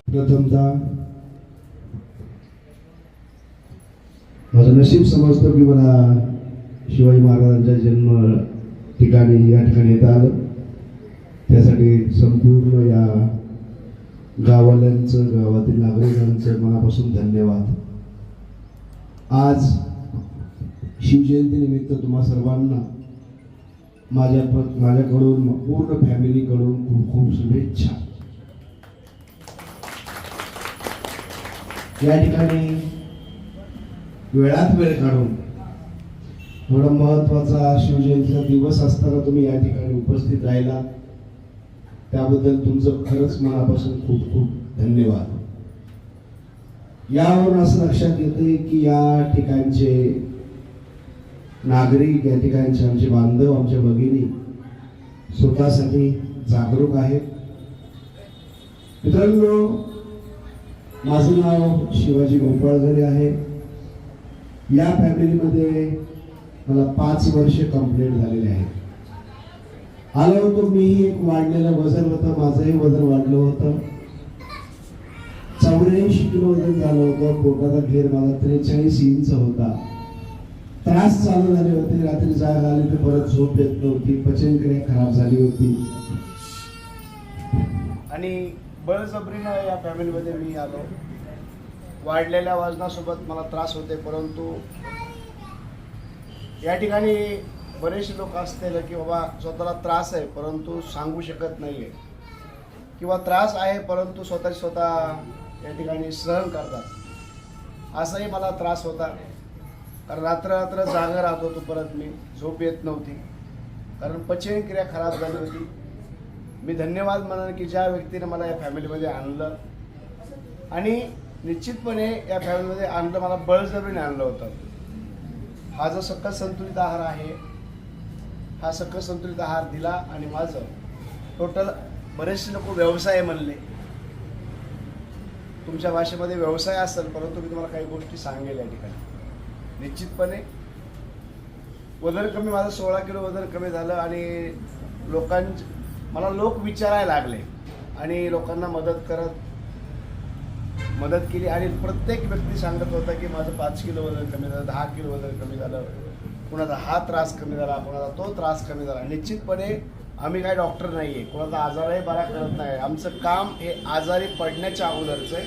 प्रथमतः माझं नशीब समजतो की मला शिवाजी महाराजांच्या जन्म ठिकाणी या ठिकाणी येता आलं. त्यासाठी संपूर्ण या गावाल्यांचं, गावातील नागरिकांचं मनापासून धन्यवाद. आज शिवजयंतीनिमित्त तुम्हा सर्वांना माझ्याकडून पूर्ण फॅमिलीकडून खूप खूप शुभेच्छा. या ठिकाणी वेळात वेळ काढून एवढा महत्त्वाचा शिवजयंतीचा दिवस असताना तुम्ही या ठिकाणी उपस्थित राहिला त्याबद्दल तुमचं खरंच मनापासून खूप खूप धन्यवाद. यावरून असं लक्षात येते की या ठिकाणचे नागरिक, या ठिकाणचे आमचे बांधव, आमच्या भगिनी स्वतःसाठी जागरूक आहेत. मित्रांनो, माझं नाव शिवाजी गोपाळघरे आहे. या फॅमिलीमध्ये मला 5 वर्ष कंप्लीट झालेले आहेत. आलो होतो मीही, एक वाढलेलं वजन होतं, माझंही वजन वाढलं होतं. 84 किलो वजन झालं होतं. पोटाचा घेर माझा 43 इंच होता. त्रास चालू झाले होते. रात्री जाग आली तर परत झोप येत नव्हती. पचनक्रिया खराब झाली होती आणि बळजबरीनं या फॅमिलीमध्ये मी आलो. वाढलेल्या वजनासोबत मला त्रास होते, परंतु या ठिकाणी बरेचसे लोक असतील की बाबा स्वतःला त्रास आहे परंतु सांगू शकत नाही आहे, किंवा त्रास आहे परंतु स्वतः या ठिकाणी सहन करतात. असाही मला त्रास होता, कारण रात्र जागा राहत होतो. परत मी झोप येत नव्हती, कारण पचनक्रिया खराब झाली होती. मी धन्यवाद म्हणेन की ज्या व्यक्तीने मला या फॅमिलीमध्ये आणलं, आणि निश्चितपणे या फॅमिलीमध्ये आणलं, मला बळजबरीने आणलं होतं. हा जो सकस संतुलित आहार आहे, हा सकस संतुलित आहार दिला आणि माझं टोटल, बरेचसे लोक व्यवसाय म्हणले, तुमच्या भाषेमध्ये व्यवसाय असेल, परंतु मी तुम्हाला काही गोष्टी सांगेल या ठिकाणी. निश्चितपणे वजन कमी, माझं 16 किलो वजन कमी झालं, आणि मला लोक विचारायला लागले आणि लोकांना मदत केली. आणि प्रत्येक व्यक्ती सांगत होता की माझं 5 किलो वजन कमी झालं, 10 किलो वजन कमी झालं, कुणाचा हा त्रास कमी झाला, कुणाचा तो त्रास कमी झाला. निश्चितपणे आम्ही काही डॉक्टर नाही आहे, कुणाचा आजारही बरा करत नाही. आमचं काम हे आजारी पडण्याच्या अगोदरचं आहे,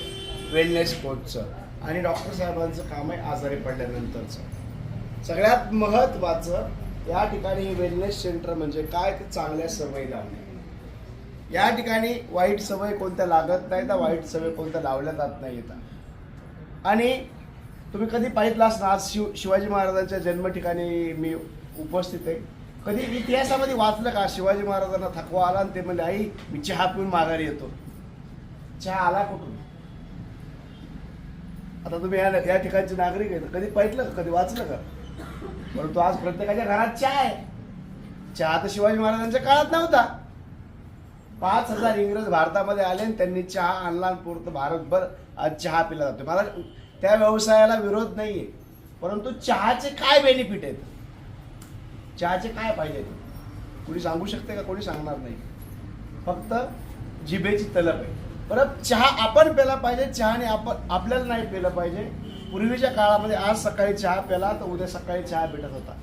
वेलनेस कोचचं, आणि डॉक्टर साहेबांचं काम आहे आजारी पडल्यानंतरचं. सगळ्यात महत्त्वाचं या ठिकाणी वेलनेस सेंटर म्हणजे काय, ते चांगल्या सवयी लावणे. या ठिकाणी वाईट सवय कोणत्या लागत नाही, त्या वाईट सवय कोणत्या लावल्या जात नाही येतात. आणि तुम्ही कधी पाहितलं असणार, आज शिवाजी महाराजांच्या जन्म ठिकाणी मी उपस्थित आहे. कधी इतिहासामध्ये वाचलं का शिवाजी महाराजांना थकवा आला आणि ते म्हणले, आई मी चहा पिऊन माघारी येतो. चहा आला कुठून? आता तुम्ही या ठिकाणचे नागरिक आहेत, कधी पाहितलं का, कधी वाचलं का? परंतु आज प्रत्येकाच्या घरात चहा आहे. चहा तर शिवाजी महाराजांच्या काळात नव्हता. 5000 इंग्रज भारतामध्ये आले आणि त्यांनी चहा आणला आणि पूर्ण भारतभर आज चहा पिला जातो. मला त्या व्यवसायाला विरोध नाहीये, परंतु चहाचे काय बेनिफिट आहेत, चहाचे काय पाहिजे, कोणी सांगू शकते का? कोणी सांगणार नाही. फक्त जिभेची तलप आहे. परत चहा आपण प्यायला पाहिजे, चहाने आपल्याला नाही प्यायलं पाहिजे. पूर्वीच्या काळामध्ये आज सकाळी चहा प्याला तर उद्या सकाळी चहा भेटत होता,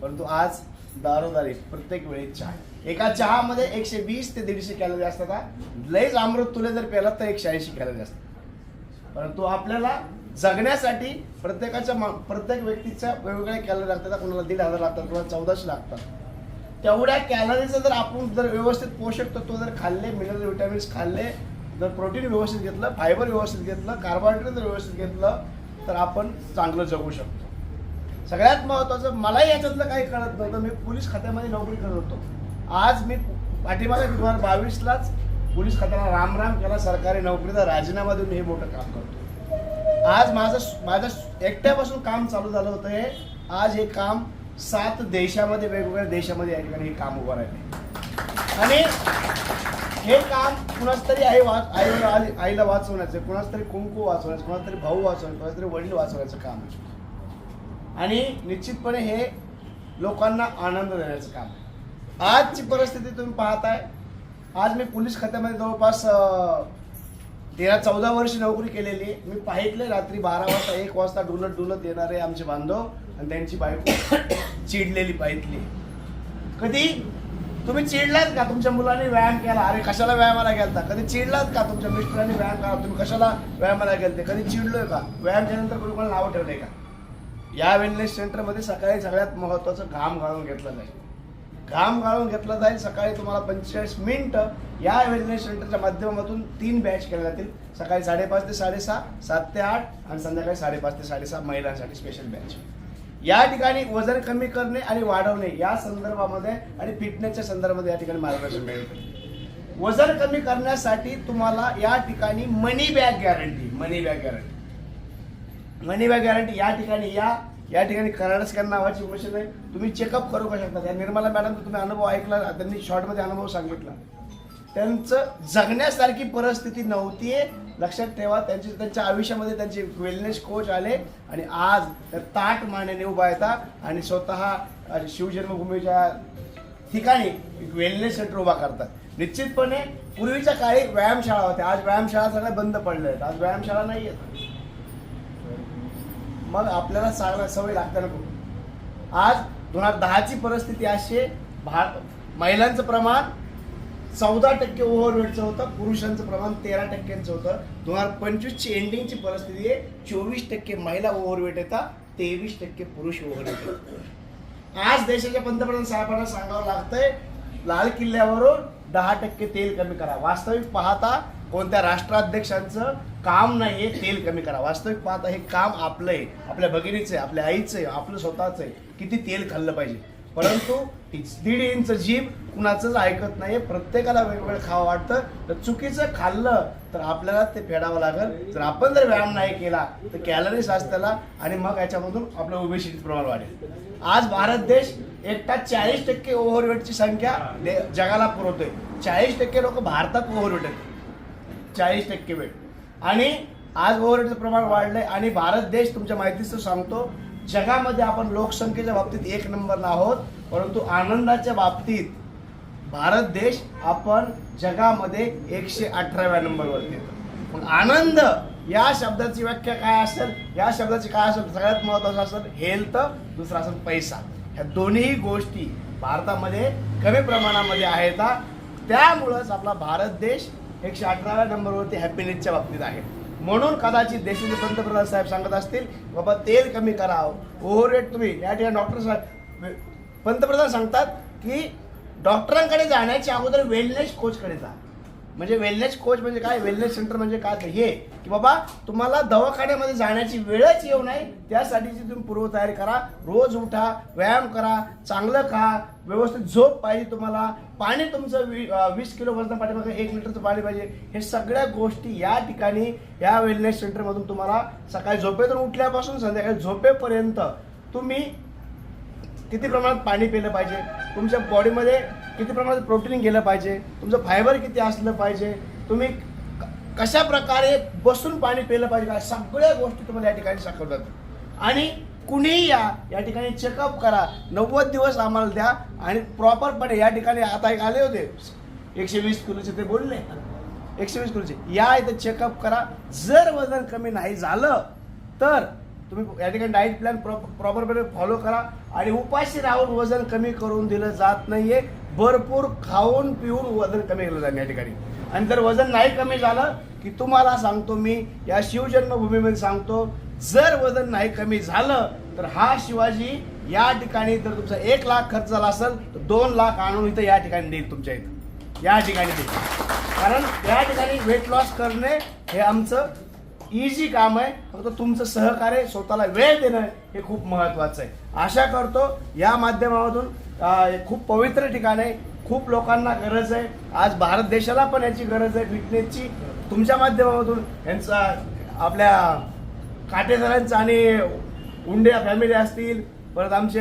परंतु आज दारोदारी प्रत्येक वेळी चहा. एका चहामध्ये 120 ते 150 कॅलरी असतात. लयच अमृत तुले जर प्याला तर 180 कॅलरी असतात. परंतु आपल्याला जगण्यासाठी प्रत्येक व्यक्तीच्या वेगवेगळ्या कॅलरी लागतात. कोणाला 1500 लागतात, कोणाला 1400 लागतात. तेवढ्या कॅलरीचं जर आपण व्यवस्थित पोषक तत्व जर खाल्ले, मिनरल विटॅमिन्स खाल्ले, जर प्रोटीन व्यवस्थित घेतलं, फायबर व्यवस्थित घेतलं, कार्बोहायड्रेट जर व्यवस्थित घेतलं तर आपण चांगलं जगू शकतो. सगळ्यात महत्त्वाचं, मलाही याच्यातलं काही कळत नव्हतं. मी पोलीस खात्यामध्ये नोकरी करत होतो. आज मी पाठीमागे 2022लाच पोलीस खात्याला राम केला, सरकारी नोकरीचा राजीनामा देऊन हे मोठं काम करतो. आज माझं एकट्यापासून काम चालू झालं होतं हे. आज हे काम 7 देशामध्ये, वेगवेगळ्या देशामध्ये या ठिकाणी हे काम उभं राहिले. आणि हे काम कुणाच तरी आईला वाचवण्याचं, कुणाच तरी कुंकू वाचवण्याचं, कुणाच तरी भाऊ वाचवण्याचं, कुणाच तरी वडील वाचवण्याचं काम आहे. आणि निश्चितपणे हे लोकांना आनंद देण्याचं काम आहे. आजची परिस्थिती तुम्ही पाहताय, आज मी पोलीस खात्यामध्ये जवळपास 13-14 वर्ष नोकरी केलेली आहे. मी पाहितले रात्री 12 वाजता 1 वाजता डुलत येणारे आमचे बांधव आणि त्यांची बायको चिडलेली पाहितली. कधी तुम्ही चिडलात का तुमच्या मुलांनी व्यायाम केला? अरे कशाला व्यायामाला गेलता? कधी चिडलात का तुमच्या मिस्टरांनी व्यायाम केला? तुम्ही कशाला व्यायामाला गेलते? कधी चिडलोय का? व्यायाम केल्यानंतर कोणी कोणाला नाव ठेवलंय का? या वेलनेस सेंटरमध्ये सकाळी सगळ्यात महत्त्वाचं घाम गाळून घेतलं जाईल. घाम गाळून घेतलं जाईल. सकाळी तुम्हाला 45 मिनिटं या वेलनेस सेंटरच्या माध्यमातून 3 बॅच केल्या जातील. सकाळी 5:30 ते 6:30, 7 ते 8 आणि संध्याकाळी 5:30 ते 6:30 महिलांसाठी स्पेशल बॅच. या ठिकाणी वजन कमी करणे आणि वाढवणे या संदर्भामध्ये आणि फिटनेसच्या संदर्भामध्ये या ठिकाणी मार्गदर्शन मिळेल. वजन कमी करण्यासाठी तुम्हाला या ठिकाणी मनी बॅग गॅरंटी या ठिकाणी या ठिकाणी कराड स्कॅन नावाची मशीन आहे. तुम्ही चेकअप करू का शकता? त्या निर्मला मॅडमचा तुम्ही अनुभव ऐकला, त्यांनी शॉर्टमध्ये अनुभव सांगितला. त्यांचं जगण्यासारखी परिस्थिती नव्हती. लक्षात ठेवा, त्यांच्या आयुष्यामध्ये त्यांचे वेलनेस कोच आले आणि आज त्या ताट मानेने उभा येतात आणि स्वतः शिवजन्मभूमीच्या ठिकाणी एक वेलनेस सेंटर उभा करतात. निश्चितपणे पूर्वीच्या काळी व्यायामशाळा होत्या, आज व्यायामशाळा सगळ्या बंद पडल्या आहेत. आज व्यायामशाळा नाही आहेत. मग आपल्याला चांगला सवय लागते नको. आज 2010ची परिस्थिती अशी आहे, महिलांचं प्रमाण 14% ओव्हरवेटचं होतं, पुरुषांचं प्रमाण 13%चं होतं. 2025ची एंडिंगची परिस्थिती आहे, 24% महिला ओव्हरवेट येतात, 23% पुरुष ओव्हरवेट येतात. आज देशाच्या पंतप्रधान साहेबांना सांगावं लागतंय लाल किल्ल्यावरून 10% तेल कमी करा. वास्तविक पाहता कोणत्या राष्ट्राध्यक्षांचं काम नाहीये तेल कमी करा. वास्तविक पाहता हे काम आपलं आहे, आपल्या भगिनीचं आहे, आपल्या आईचं आहे, आपलं स्वतःचं आहे. किती तेल खाल्लं पाहिजे, परंतु 1.5 इंच जीभ कुणाचंच ऐकत नाही. प्रत्येकाला वेगवेगळं खावं वाटतं. तर चुकीचं खाल्लं तर आपल्याला ते फेडावं लागेल. जर आपण जर व्यायाम नाही केला तर कॅलरीज असताना आणि मग याच्यामधून आपलं ओबेसिटीचं प्रमाण वाढेल. आज भारत देश एकटा 40% ओव्हरवेटची संख्या जगाला पुरवतोय. 40% लोक भारतात ओव्हरवेट आहेत, 40% वेट. आणि आज ओव्हरवेटचं प्रमाण वाढलंय आणि भारत देश तुमच्या माहितीचं सांगतो, जगामध्ये आपण लोकसंख्येच्या बाबतीत 1 नंबर आहोत, परंतु आनंदाच्या बाबतीत भारत देश आपण जगामध्ये 118व्या नंबरवरती येतो. मग आनंद या शब्दाची व्याख्या काय असेल? या शब्दाची काय असेल? सगळ्यात महत्त्वाचं असेल हेल्थ, दुसरा असेल पैसा. ह्या दोन्ही गोष्टी भारतामध्ये कमी प्रमाणामध्ये आहेत. त्यामुळंच आपला भारत देश 118व्या नंबरवरती हॅपीनेसच्या बाबतीत आहे. म्हणून कदाचित देशाचे पंतप्रधान साहेब सांगत असतील बाबा तेल कमी करा, ओव्हरवेट तुम्ही या ठिकाणी डॉक्टर साहेब पंतप्रधान सांगतात की डॉक्टरांकडे जाण्याच्या अगोदर वेलनेस कोचकडे जा. म्हणजे वेलनेस कोच म्हणजे काय? वेलनेस सेंटर म्हणजे काय? हे की बाबा तुम्हाला दवाखान्यामध्ये जाण्याची वेळच येऊ नये त्यासाठीची तुम्ही पूर्वतयारी करा. रोज उठा, व्यायाम करा, चांगलं खा, व्यवस्थित झोप पाहिजे तुम्हाला, पाणी तुमचं 20 किलो वजन पाठीमागे 1 लिटरचं पाणी पाहिजे. हे सगळ्या गोष्टी या ठिकाणी या वेलनेस सेंटरमधून तुम्हाला सकाळी झोपेतून उठल्यापासून संध्याकाळी झोपेपर्यंत तुम्ही किती प्रमाणात पाणी पिलं पाहिजे, तुमच्या बॉडीमध्ये किती प्रमाणात प्रोटीन गेलं पाहिजे, तुमचं फायबर किती असलं पाहिजे, तुम्ही कशा प्रकारे बसून पाणी पिलं पाहिजे, काय सगळ्या गोष्टी तुम्हाला या ठिकाणी शिकवतात. आणि कुणीही या ठिकाणी चेकअप करा. 90 दिवस आम्हाला द्या आणि प्रॉपरपणे या ठिकाणी आता एक आले होते 120 किलोचे, ते बोलले 120 किलोचे या इथं चेकअप करा. जर वजन कमी नाही झालं तर तुम्ही या ठिकाणी डाएट प्लॅन प्रॉपरपणे फॉलो करा. आणि उपाशी राहून वजन कमी करून दिलं जात नाहीये, भरपूर खाऊन पिऊन वजन कमी केलं जाईल या ठिकाणी. आणि जर वजन नाही कमी झालं की तुम्हाला सांगतो मी या शिवजन्मभूमीमध्ये सांगतो, जर वजन नाही कमी झालं तर हा शिवाजी या ठिकाणी जर तुमचा 1 लाख खर्च झाला असेल तर 2 लाख आणून इथं या ठिकाणी देईल, तुमच्या इथं या ठिकाणी देईल. कारण या ठिकाणी वेट लॉस करणे हे आमचं इझी काम आहे. फक्त तुमचं सहकार्य, स्वतःला वेळ देणं हे खूप महत्त्वाचं आहे. आशा करतो या माध्यमामधून खूप पवित्र ठिकाण आहे, खूप लोकांना गरज आहे. आज भारत देशाला पण याची गरज आहे फिटनेसची. तुमच्या माध्यमामधून यांचा आपल्या काटेसरांचं आणि उंड्या फॅमिली असतील, परत आमचे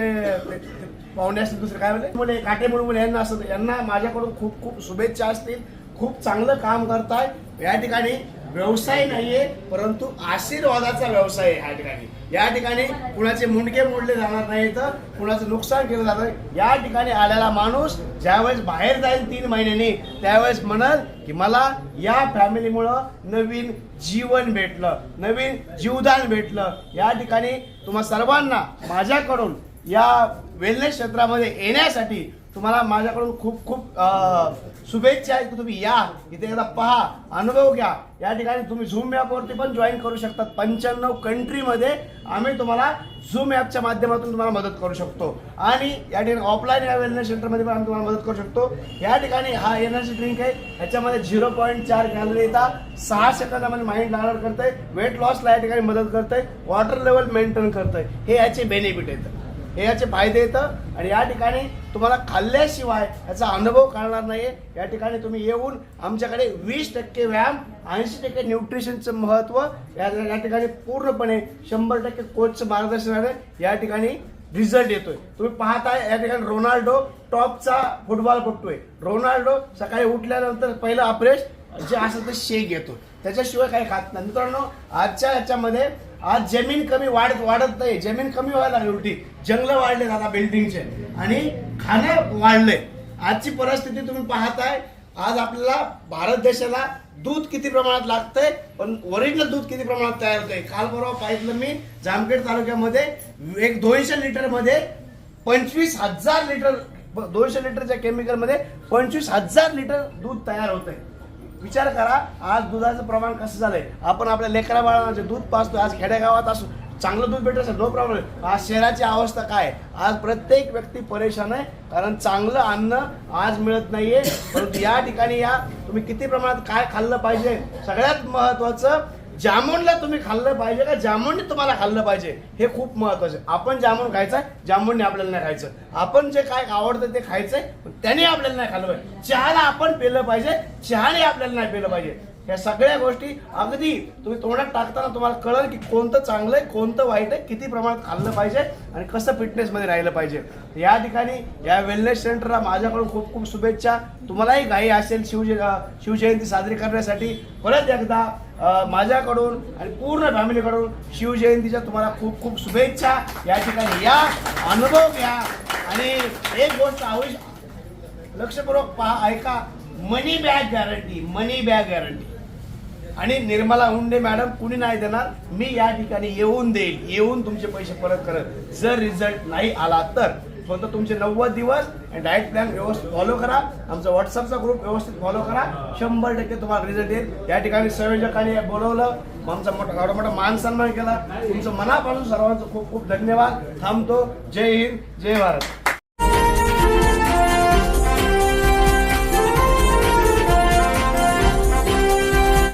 पाहुणे असतील, दुसरे काय म्हणले काटे म्हणून यांना असं यांना माझ्याकडून खूप खूप शुभेच्छा असतील. खूप चांगलं काम करताय. या ठिकाणी व्यवसाय नाहीये परंतु आशीर्वादाचा व्यवसाय आहे. या ठिकाणी या ठिकाणी कुणाचे मुंडके मोडले जाणार नाहीत, कुणाचं नुकसान केलं जाणार नाही. या ठिकाणी आलेला माणूस ज्यावेळेस बाहेर जाईल 3 महिन्यांनी त्यावेळेस म्हणल की मला या फॅमिलीमुळं नवीन जीवन भेटलं, नवीन जीवदान भेटलं. या ठिकाणी तुम्हा सर्वांना माझ्याकडून या वेलनेस क्षेत्रामध्ये येण्यासाठी तुम्हाला माझ्याकडून खूप खूप शुभेच्छा आहेत की तुम्ही या इथे एकदा पहा, अनुभव घ्या. या ठिकाणी तुम्ही झूम ॲपवरती पण जॉईन करू शकतात. 95 कंट्रीमध्ये आम्ही तुम्हाला झूम ॲपच्या माध्यमातून तुम्हाला मदत करू शकतो आणि या ठिकाणी ऑफलाईन या वेलनेस सेंटरमध्ये पण आम्ही तुम्हाला मदत करू शकतो. या ठिकाणी हा एनर्जी ड्रिंक आहे, ह्याच्यामध्ये 0.4 कॅलरी येतात, 6 सेकंदामध्ये माइंड अलर्ट करतंय, वेट लॉसला या ठिकाणी मदत करतंय, वॉटर लेवल मेंटेन करतंय. हे याचे बेनिफिट आहेत, हे याचे फायदे येतं आणि या ठिकाणी तुम्हाला खाल्ल्याशिवाय याचा अनुभव कळणार नाही. या ठिकाणी तुम्ही येऊन आमच्याकडे 20% व्यायाम, 80% न्यूट्रिशनचं महत्त्व या ठिकाणी पूर्णपणे 100% कोचचं मार्गदर्शन आहे. या ठिकाणी रिझल्ट येतोय. तुम्ही पाहताय या ठिकाणी रोनाल्डो टॉपचा फुटबॉलपटू आहे. रोनाल्डो सकाळी उठल्यानंतर पहिलं अप्रेश जे असं ते शेक घेतो, त्याच्याशिवाय काही खात नाही. मित्रांनो आजच्या याच्यामध्ये आज जमीन कमी वाढत नाही, जमीन कमी व्हायला लागली, उलटी जंगलं वाढले आता बिल्डिंगचे आणि खाणं वाढलंय. आजची परिस्थिती तुम्ही पाहताय. आज आपल्याला भारत देशाला दूध किती प्रमाणात लागतंय, पण ओरिजिनल दूध किती प्रमाणात तयार होतंय. काल परवा पाहिलं मी जामखेड तालुक्यामध्ये 200 लिटरमध्ये 25,000 लिटर, 200 लिटरच्या केमिकलमध्ये 25,000 लिटर दूध तयार होतंय. विचार करा आज दुधाचं प्रमाण कसं झालंय. आपण आपल्या लेकरा बाळांचे दूध पाजतोय. आज खेडेगावात असो चांगलं दूध भेटत असेल नो प्रॉब्लेम. आज शहराची अवस्था काय, आज प्रत्येक व्यक्ती परेशान आहे कारण चांगलं अन्न आज मिळत नाहीये. परंतु या ठिकाणी या तुम्ही किती प्रमाणात काय खाल्लं पाहिजे, सगळ्यात महत्वाचं जामुनला तुम्ही खाल्लं पाहिजे का जामुनने तुम्हाला खाल्लं पाहिजे हे खूप महत्वाचं आहे. आपण जामुन खायचं, जामुनने आपल्याला नाही खायचं. आपण जे काय आवडतं ते खायचंय, त्याने आपल्याला नाही खाल्लं पाहिजे. चहाला आपण पिलं पाहिजे, चहाने आपल्याला नाही पिलं पाहिजे. या सगळ्या गोष्टी अगदी तुम्ही तोंडात टाकताना तुम्हाला कळेल की कोणतं चांगलं आहे, कोणतं वाईट आहे, किती प्रमाणात खाल्लं पाहिजे आणि कसं फिटनेसमध्ये राहिलं पाहिजे. या ठिकाणी या वेलनेस सेंटरला माझ्याकडून खूप खूप शुभेच्छा. तुम्हालाही घाई असेल शिवजयंती साजरी करण्यासाठी, परत एकदा माझ्याकडून आणि पूर्ण फॅमिलीकडून शिवजयंतीच्या तुम्हाला खूप खूप शुभेच्छा. या ठिकाणी या, अनुभव घ्या आणि एक गोष्ट लक्षपूर्वक पहा, ऐका, मनी बॅग गॅरंटी, मनी बॅग गॅरंटी. आणि निर्मला हुंडे मॅडम कुणी नाही देणार, मी या ठिकाणी येऊन देईल, येऊन तुमचे पैसे परत करत. जर रिझल्ट नाही आला तर फक्त तुमचे 90 दिवस डाएट प्लॅन व्यवस्थित फॉलो करा, आमचा व्हॉट्सअपचा ग्रुप व्यवस्थित फॉलो करा, 100% तुम्हाला रिझल्ट येईल. या ठिकाणी संयोजकांनी बोलवलं, आमचा मोठा मान सन्मान केला. तुमचं मनापासून सर्वांचं खूप खूप धन्यवाद. थांबतो. जय हिंद, जय भारत.